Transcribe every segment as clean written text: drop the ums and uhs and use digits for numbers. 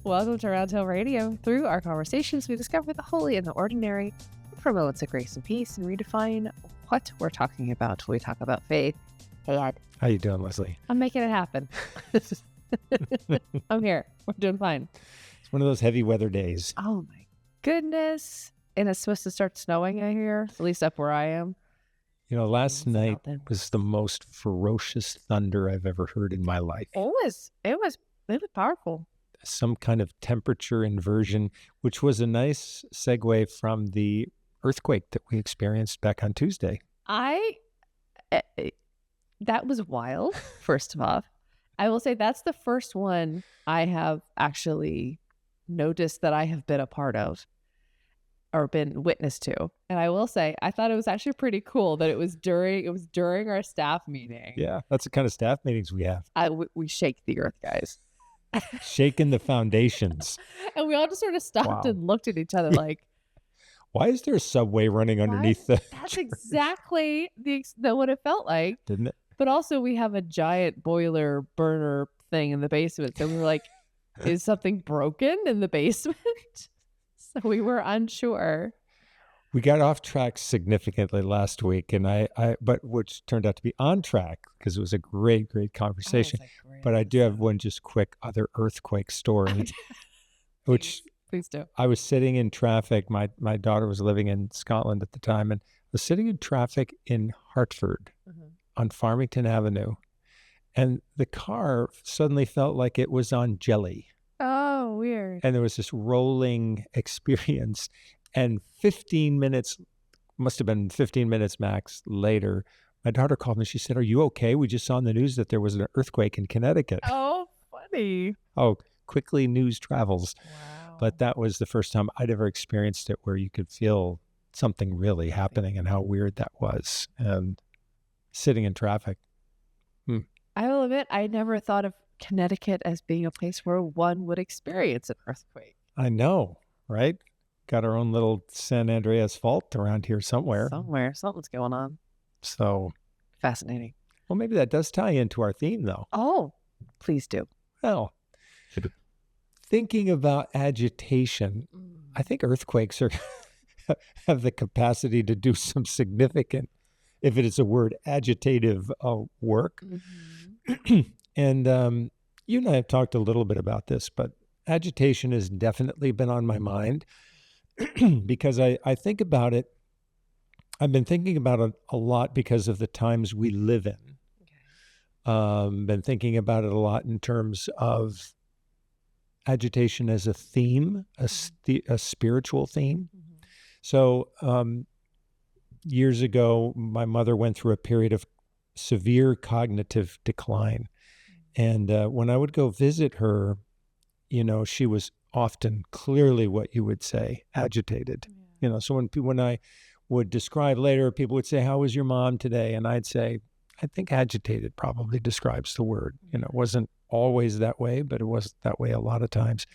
Welcome to Roundtail Radio. Through our conversations, we discover the holy and the ordinary, for moments of grace and peace, and redefine what we're talking about when we talk about faith. Hey, Ed. How you doing, Leslie? I'm making it happen. I'm here. We're doing fine. It's one of those heavy weather days. Oh, my goodness. And it's supposed to start snowing out here, at least up where I am. You know, last night was the most ferocious thunder I've ever heard in my life. It was powerful. Some kind of temperature inversion, which was a nice segue from the earthquake that we experienced back on Tuesday. That was wild, first of all. I will say that's the first one I have actually noticed that I have been a part of or been witness to. And I will say, I thought it was actually pretty cool that it was during our staff meeting. Yeah, that's the kind of staff meetings we have. We shake the earth, guys. Shaking the foundations. And we all just sort of stopped and looked at each other like, why is there a subway running underneath the That's exactly what it felt like. Didn't it? But also we have a giant boiler burner thing in the basement. So we were like, is something broken in the basement? So we were unsure. We got off track significantly last week, and but which turned out to be on track because it was a great conversation. But I do have one just quick other earthquake story, which please do. I was sitting in traffic. My daughter was living in Scotland at the time, and I was sitting in traffic in Hartford on Farmington Avenue, and the car suddenly felt like it was on jelly. Oh, weird. And there was this rolling experience. And 15 minutes, must have been 15 minutes max later, my daughter called me. She said, "Are you okay? We just saw on the news that there was an earthquake in Connecticut." Oh, funny. Oh, quickly news travels. Wow. But that was the first time I'd ever experienced it where you could feel something really happening and how weird that was. And sitting in traffic. I will admit, I never thought of Connecticut as being a place where one would experience an earthquake. I know, right? Got our own little San Andreas fault around here somewhere. Something's going on. So fascinating. Well, maybe that does tie into our theme, though. Oh, please do. Well, thinking about agitation, I think earthquakes have the capacity to do some significant, if it is a word, agitative work. Mm-hmm. And you and I have talked a little bit about this, but agitation has definitely been on my mind. Because I think about it, I've been thinking about it a lot because of the times we live in. Okay. Been thinking about it a lot in terms of agitation as a theme, a spiritual theme. Mm-hmm. So years ago, my mother went through a period of severe cognitive decline. And when I would go visit her, you know, she was often clearly what you would say, agitated. Yeah. You know, so when I would describe later, people would say, "How was your mom today?" And I'd say, I think agitated probably describes the word. You know, it wasn't always that way, but it was that way a lot of times.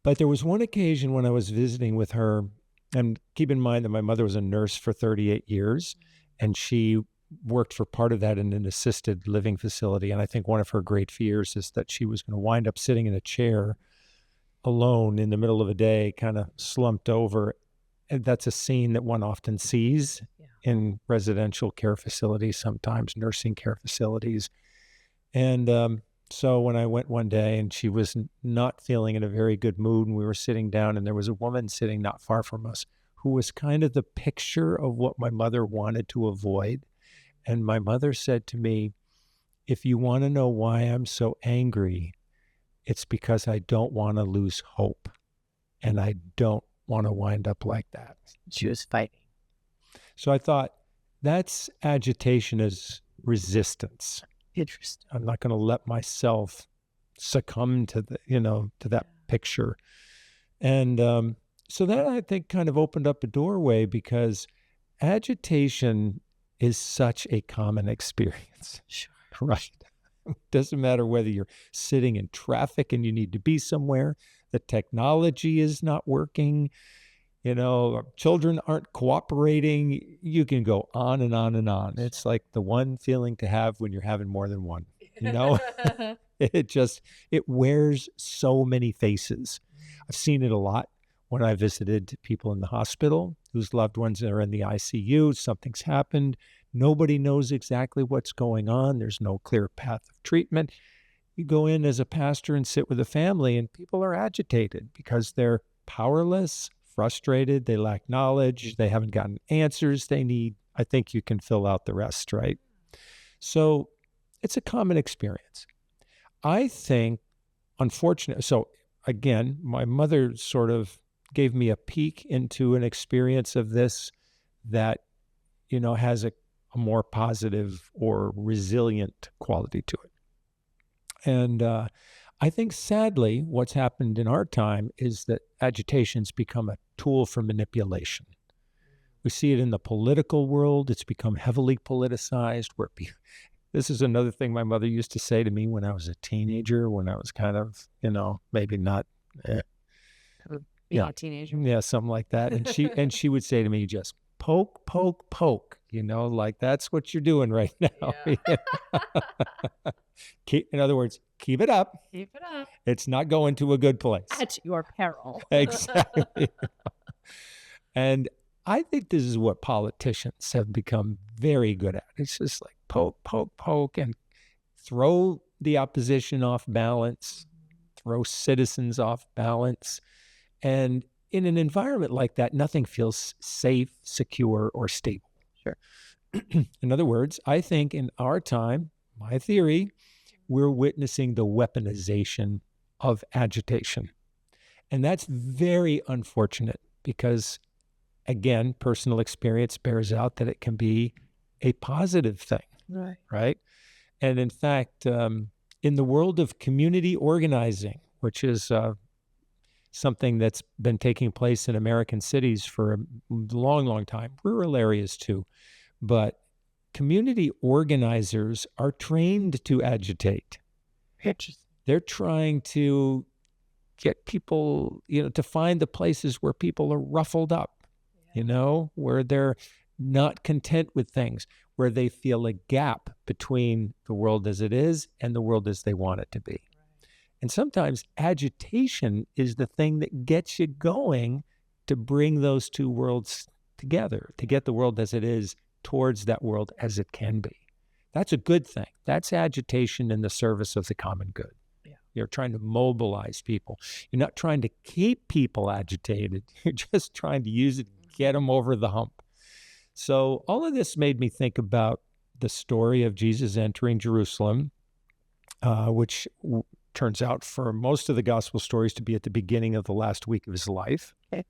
But there was one occasion when I was visiting with her, and keep in mind that my mother was a nurse for 38 years, and she worked for part of that in an assisted living facility. And I think one of her great fears is that she was going to wind up sitting in a chair alone in the middle of a day, kind of slumped over. And that's a scene that one often sees in residential care facilities, sometimes nursing care facilities. And so when I went one day and she was not feeling in a very good mood, and we were sitting down, and there was a woman sitting not far from us who was kind of the picture of what my mother wanted to avoid. And my mother said to me, "If you want to know why I'm so angry, it's because I don't want to lose hope, and I don't want to wind up like that." She was fighting. So I thought, that's agitation as resistance. Interesting. I'm not going to let myself succumb to that picture. And so that, I think, kind of opened up a doorway, because agitation is such a common experience. Sure. Right. Doesn't matter whether you're sitting in traffic and you need to be somewhere, the technology is not working, you know, children aren't cooperating. You can go on and on and on. It's like the one feeling to have when you're having more than one. you know? It wears so many faces. I've seen it a lot when I visited people in the hospital whose loved ones are in the ICU. Something's happened. Nobody knows exactly what's going on. There's no clear path of treatment. You go in as a pastor and sit with a family, and people are agitated because they're powerless, frustrated, they lack knowledge, they haven't gotten answers they need. I think you can fill out the rest, right? So it's a common experience. I think, unfortunately, so again, my mother sort of gave me a peek into an experience of this that, has a more positive or resilient quality to it. And I think, sadly, what's happened in our time is that agitation's become a tool for manipulation. We see it in the political world. It's become heavily politicized. This is another thing my mother used to say to me when I was a teenager, when I was kind of, maybe not. Being a teenager. Yeah, something like that. And she would say to me, just poke, poke, poke, like that's what you're doing right now. Yeah. In other words, keep it up. Keep it up. It's not going to a good place. At your peril. Exactly. And I think this is what politicians have become very good at. It's just like poke, poke, poke, and throw the opposition off balance, throw citizens off balance. And in an environment like that, nothing feels safe, secure, or stable. Sure. In other words, I think in our time, my theory, we're witnessing the weaponization of agitation. And that's very unfortunate because, again, personal experience bears out that it can be a positive thing, right? And in fact, in the world of community organizing, which is something that's been taking place in American cities for a long, long time, rural areas too, but community organizers are trained to agitate. Interesting. They're trying to get people, to find the places where people are ruffled up, where they're not content with things, where they feel a gap between the world as it is and the world as they want it to be. And sometimes agitation is the thing that gets you going to bring those two worlds together, to get the world as it is towards that world as it can be. That's a good thing. That's agitation in the service of the common good. Yeah. You're trying to mobilize people. You're not trying to keep people agitated. You're just trying to use it to get them over the hump. So all of this made me think about the story of Jesus entering Jerusalem, which turns out for most of the gospel stories to be at the beginning of the last week of his life. Okay.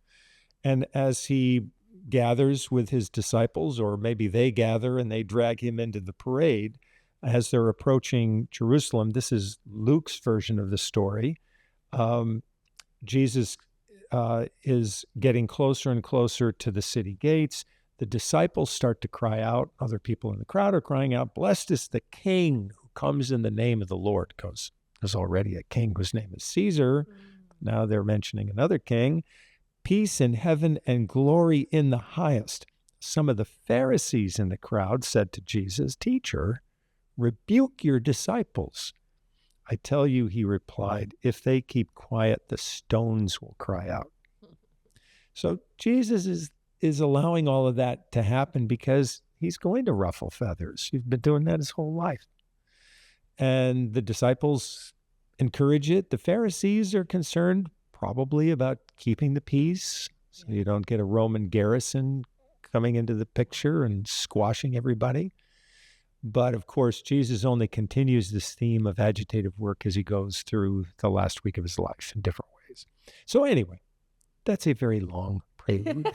And as he gathers with his disciples, or maybe they gather and they drag him into the parade, as they're approaching Jerusalem, this is Luke's version of the story. Jesus is getting closer and closer to the city gates. The disciples start to cry out. Other people in the crowd are crying out, "Blessed is the King who comes in the name of the Lord," because there's already a king whose name is Caesar. Now they're mentioning another king. "Peace in heaven and glory in the highest." Some of the Pharisees in the crowd said to Jesus, "Teacher, rebuke your disciples." "I tell you," he replied, "if they keep quiet, the stones will cry out." So Jesus is allowing all of that to happen because he's going to ruffle feathers. He's been doing that his whole life. And the disciples encourage it. The Pharisees are concerned probably about keeping the peace, so you don't get a Roman garrison coming into the picture and squashing everybody. But of course, Jesus only continues this theme of agitative work as he goes through the last week of his life in different ways. So anyway, that's a very long prelude.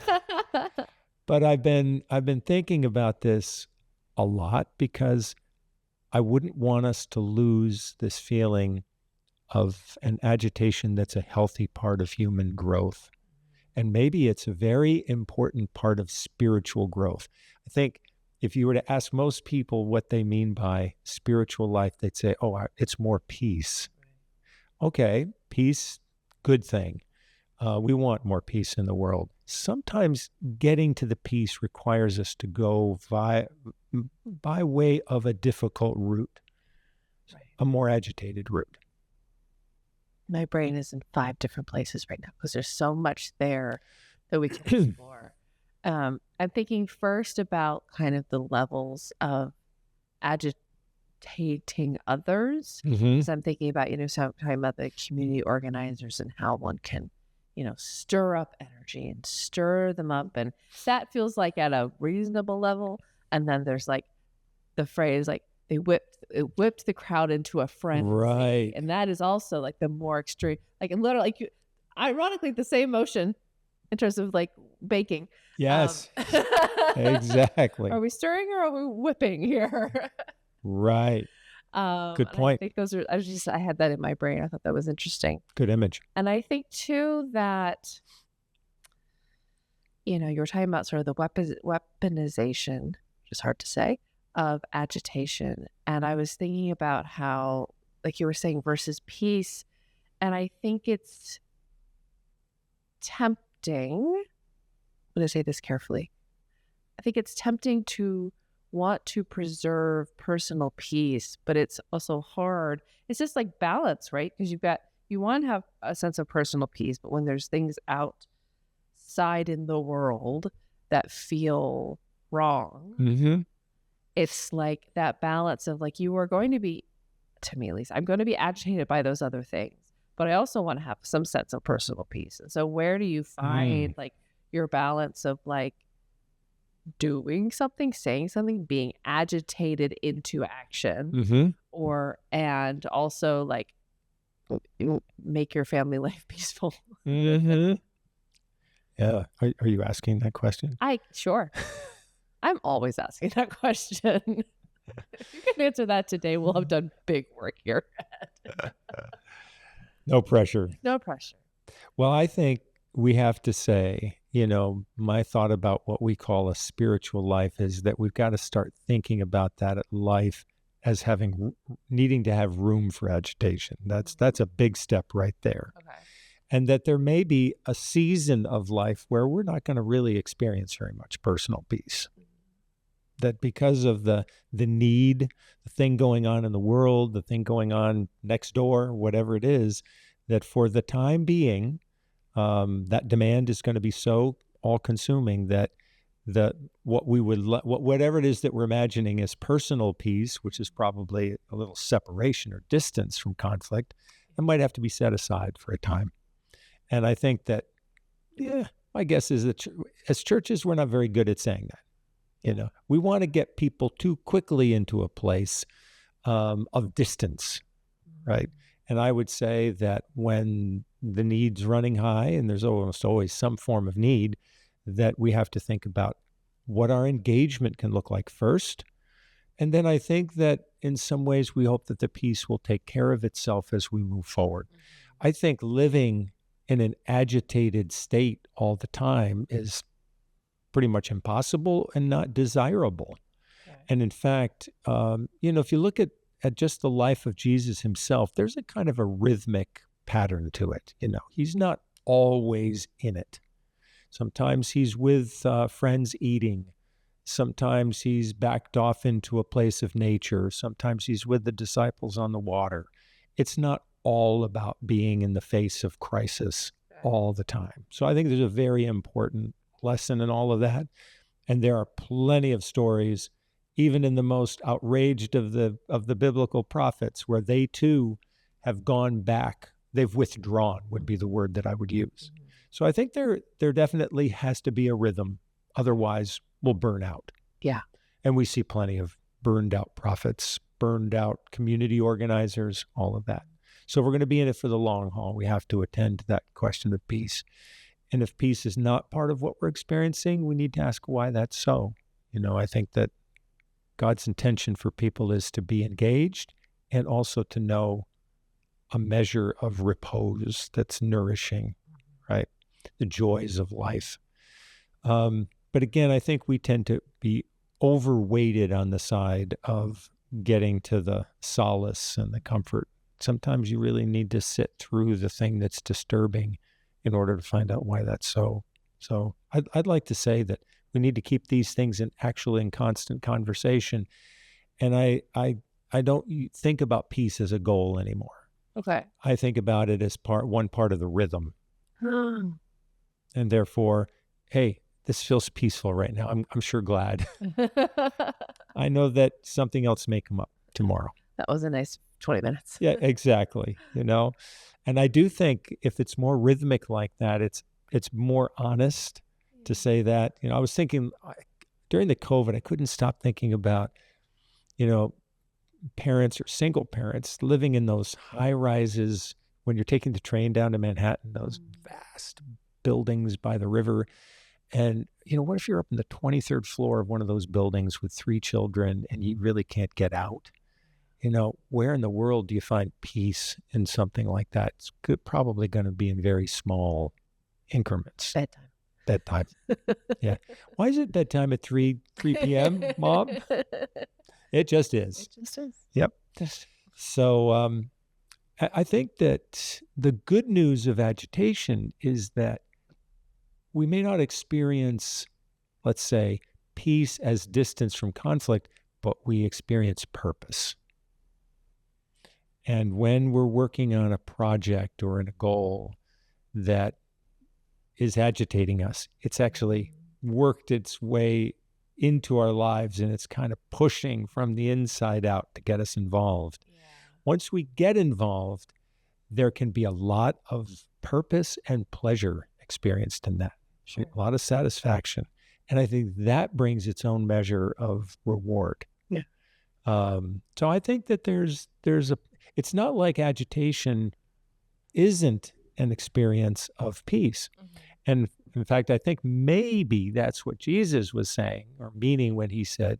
But I've been thinking about this a lot because I wouldn't want us to lose this feeling of an agitation that's a healthy part of human growth. And maybe it's a very important part of spiritual growth. I think if you were to ask most people what they mean by spiritual life, they'd say, "Oh, it's more peace." Okay, peace, good thing. We want more peace in the world. Sometimes getting to the peace requires us to go by way of a difficult route. a more agitated root? My brain is in 5 different places right now because there's so much there that we can explore. I'm thinking first about kind of the levels of agitating others. Mm-hmm. So I'm thinking about, so I'm talking about the community organizers and how one can, stir up energy and stir them up. And that feels like at a reasonable level. And then there's like the phrase, like it whipped the crowd into a frenzy. Right. And that is also like the more extreme, like literally, like ironically, the same motion in terms of like baking. Yes, exactly. Are we stirring or are we whipping here? Right. Good point. I think those are, I had that in my brain. I thought that was interesting. Good image. And I think too that, you were talking about sort of the weaponization, which is hard to say, of agitation. And I was thinking about how, like you were saying, versus peace. And I think it's tempting, I'm going to say this carefully. I think it's tempting to want to preserve personal peace, but it's also hard. It's just like balance, right? Because you want to have a sense of personal peace, but when there's things outside in the world that feel wrong, Mm-hmm. it's like that balance of like, you are going to be, to me at least, I'm going to be agitated by those other things, but I also want to have some sense of personal peace. And so where do you find like your balance of like doing something, saying something, being agitated into action, and also like make your family life peaceful? Mm-hmm. Yeah. Are you asking that question? Sure. I'm always asking that question. If you can answer that today, we'll have done big work here. No pressure. No pressure. Well, I think we have to say, my thought about what we call a spiritual life is that we've got to start thinking about that life as needing to have room for agitation. That's a big step right there. Okay. And that there may be a season of life where we're not going to really experience very much personal peace. That because of the need, the thing going on in the world, the thing going on next door, whatever it is, that for the time being, that demand is going to be so all-consuming that whatever it is that we're imagining as personal peace, which is probably a little separation or distance from conflict, it might have to be set aside for a time. And I think that, my guess is that as churches, we're not very good at saying that. We want to get people too quickly into a place of distance, right? And I would say that when the need's running high, and there's almost always some form of need, that we have to think about what our engagement can look like first. And then I think that in some ways we hope that the peace will take care of itself as we move forward. I think living in an agitated state all the time is pretty much impossible and not desirable. Okay. And in fact, if you look at just the life of Jesus himself, there's a kind of a rhythmic pattern to it. He's not always in it. Sometimes he's with friends eating. Sometimes he's backed off into a place of nature. Sometimes he's with the disciples on the water. It's not all about being in the face of crisis all the time. So I think there's a very important lesson in all of that. And there are plenty of stories, even in the most outraged of the biblical prophets, where they too have gone back. They've withdrawn would be the word that I would use. Mm-hmm. So I think there definitely has to be a rhythm. Otherwise, we'll burn out. Yeah. And we see plenty of burned out prophets, burned out community organizers, all of that. So if we're going to be in it for the long haul, we have to attend to that question of peace. And if peace is not part of what we're experiencing, we need to ask why that's so. I think that God's intention for people is to be engaged and also to know a measure of repose that's nourishing, right? The joys of life. But again, I think we tend to be overweighted on the side of getting to the solace and the comfort. Sometimes you really need to sit through the thing that's disturbing in order to find out why that's so. So I'd like to say that we need to keep these things in constant conversation. And I I don't think about peace as a goal anymore. Okay. I think about it as one part of the rhythm. Hmm. And therefore, hey, this feels peaceful right now. I'm sure glad. I know that something else may come up tomorrow. That was a nice 20 minutes. Yeah, exactly. And I do think if it's more rhythmic like that, it's more honest to say that. I was thinking during the COVID, I couldn't stop thinking about, parents or single parents living in those high rises when you're taking the train down to Manhattan, those vast buildings by the river. And, what if you're up in the 23rd floor of one of those buildings with 3 children and you really can't get out? Where in the world do you find peace in something like that? It's probably going to be in very small increments. Bedtime. Yeah. Why is it bedtime at 3 p.m., Mom? It just is. It just is. Yep. So I think that the good news of agitation is that we may not experience, let's say, peace as distance from conflict, but we experience purpose. And when we're working on a project or in a goal that is agitating us, it's actually worked its way into our lives and it's kind of pushing from the inside out to get us involved. Yeah. Once we get involved, there can be a lot of purpose and pleasure experienced in that. Sure. A lot of satisfaction. And I think that brings its own measure of reward. Yeah. So I think that it's not like agitation isn't an experience of peace. Mm-hmm. And in fact, I think maybe that's what Jesus was saying or meaning when he said,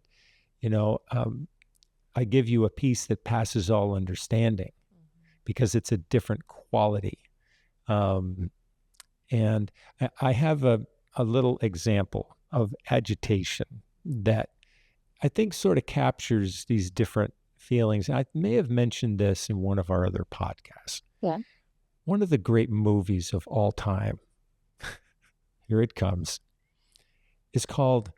I give you a peace that passes all understanding, because it's a different quality. And I have a little example of agitation that I think sort of captures these different feelings. I may have mentioned this in one of our other podcasts. Yeah. One of the great movies of all time, here it comes, is called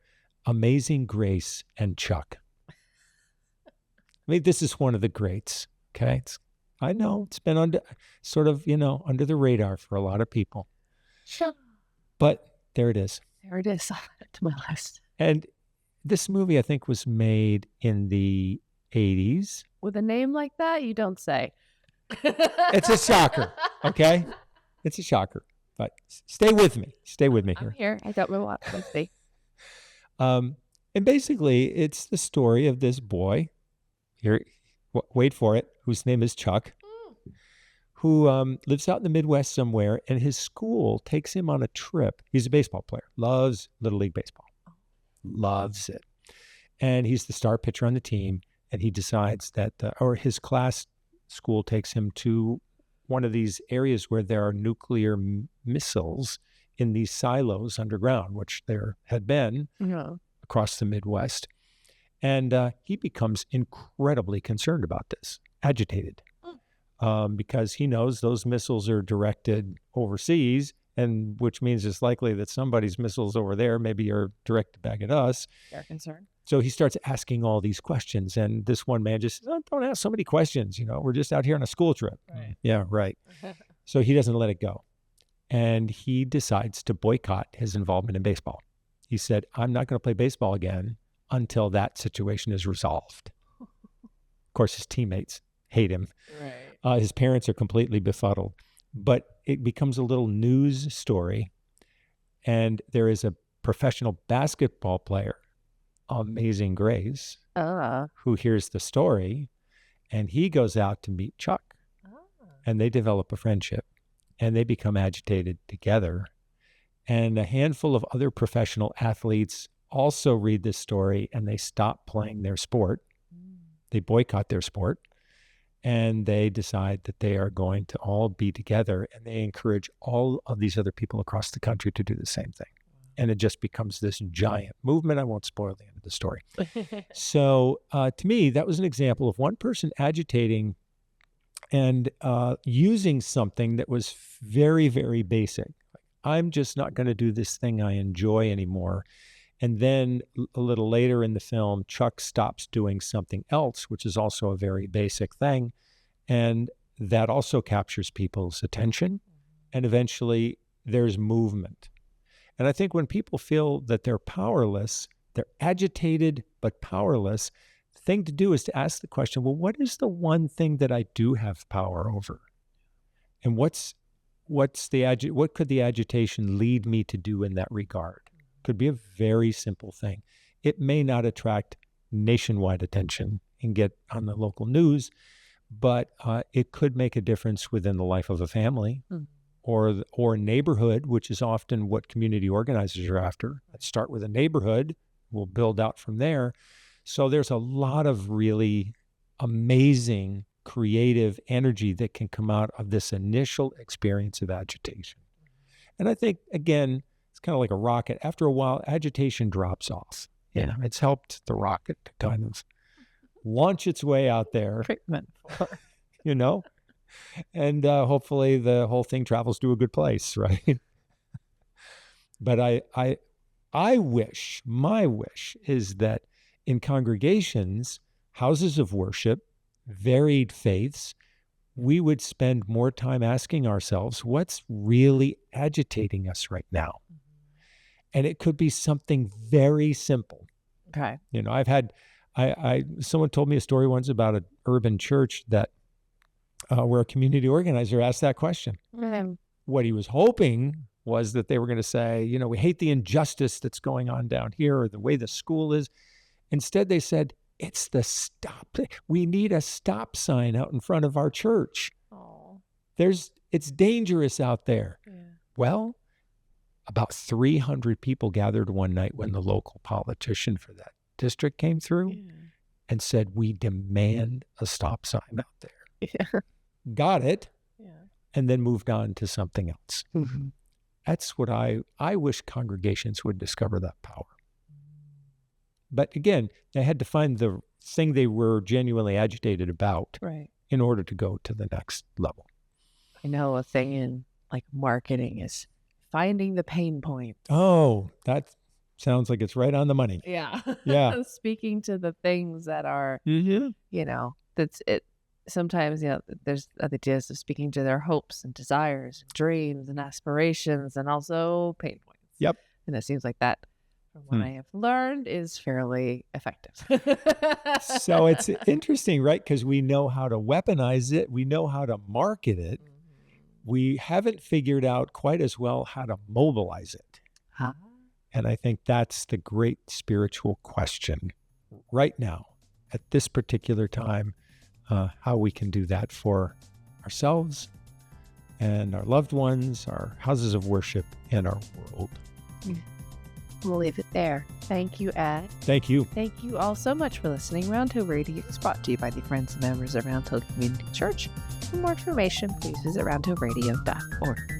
Amazing Grace and Chuck. I mean, this is one of the greats, okay? I know it's been under the radar for a lot of people. Sure. But there it is. There it is. To my list. And this movie, I think, was made in the 80s. With a name like that, you don't say. It's a shocker, okay? It's a shocker. But stay with me. Stay with me here. I'm here. I got my watch. Let's see. And basically, it's the story of this boy, here, wait for it, whose name is Chuck, who lives out in the Midwest somewhere, and his school takes him on a trip. He's a baseball player, loves Little League Baseball, loves it. And he's the star pitcher on the team, and he decides that, or his class school takes him to one of these areas where there are nuclear missiles in these silos underground, which there had been across the Midwest. And he becomes incredibly concerned about this, agitated, because he knows those missiles are directed overseas, and which means it's likely that somebody's missiles over there maybe are directed back at us. They're concerned. So he starts asking all these questions, and this one man just says, don't ask so many questions. We're just out here on a school trip. Right. Yeah, right. So he doesn't let it go. And he decides to boycott his involvement in baseball. He said, I'm not going to play baseball again until that situation is resolved. Of course, his teammates hate him. Right. His parents are completely befuddled. But it becomes a little news story. And there is a professional basketball player, Amazing Grace, who hears the story, and he goes out to meet Chuck. And they develop a friendship, and they become agitated together. And a handful of other professional athletes also read this story, and they stop playing their sport. They boycott their sport, and they decide that they are going to all be together, and they encourage all of these other people across the country to do the same thing. And it just becomes this giant movement. I won't spoil the end of the story. So to me, that was an example of one person agitating and using something that was very, very basic. I'm just not going to do this thing I enjoy anymore. And then a little later in the film, Chuck stops doing something else, which is also a very basic thing. And that also captures people's attention. And eventually there's movement. And I think when people feel that they're powerless, they're agitated but powerless, the thing to do is to ask the question, well, what is the one thing that I do have power over? And what could the agitation lead me to do in that regard? Could be a very simple thing. It may not attract nationwide attention and get on the local news, but it could make a difference within the life of a family or a neighborhood, which is often what community organizers are after. Let's start with a neighborhood. We'll build out from there. So there's a lot of really amazing creative energy that can come out of this initial experience of agitation. And I think, again, it's kind of like a rocket. After a while, agitation drops off. Yeah, it's helped the rocket to kind of launch its way out there. Treatment. You know? And hopefully the whole thing travels to a good place, right? But I wish, my wish is that in congregations, houses of worship, varied faiths, we would spend more time asking ourselves, what's really agitating us right now? And it could be something very simple. Okay. You know, I've had, someone told me a story once about an urban church that, where a community organizer asked that question. What he was hoping was that they were going to say, you know, we hate the injustice that's going on down here or the way the school is. Instead, they said, it's the stop. We need a stop sign out in front of our church. Oh. It's dangerous out there. Yeah. Well, about 300 people gathered one night when the local politician for that district came through and said, we demand a stop sign out there. Yeah. Got it. Yeah. And then moved on to something else. Mm-hmm. That's what I wish congregations would discover that power. But again, they had to find the thing they were genuinely agitated about in order to go to the next level. I know a thing in like marketing is finding the pain point. Oh, that sounds like it's right on the money. Yeah. Yeah. Speaking to the things that are, Mm-hmm. you know, that's it. Sometimes, you know, there's ideas of speaking to their hopes and desires, and dreams and aspirations, and also pain points. Yep. And it seems like that, from what I have learned, is fairly effective. So it's interesting, right? Because we know how to weaponize it. We know how to market it. We haven't figured out quite as well how to mobilize it. Huh? And I think that's the great spiritual question right now, at this particular time, how we can do that for ourselves and our loved ones, our houses of worship, and our world. We'll leave it there. Thank you, Ed. Thank you. Thank you all so much for listening. Round Hill Radio is brought to you by the friends and members of Round Hill Community Church. For more information, please visit roundhillradio.org.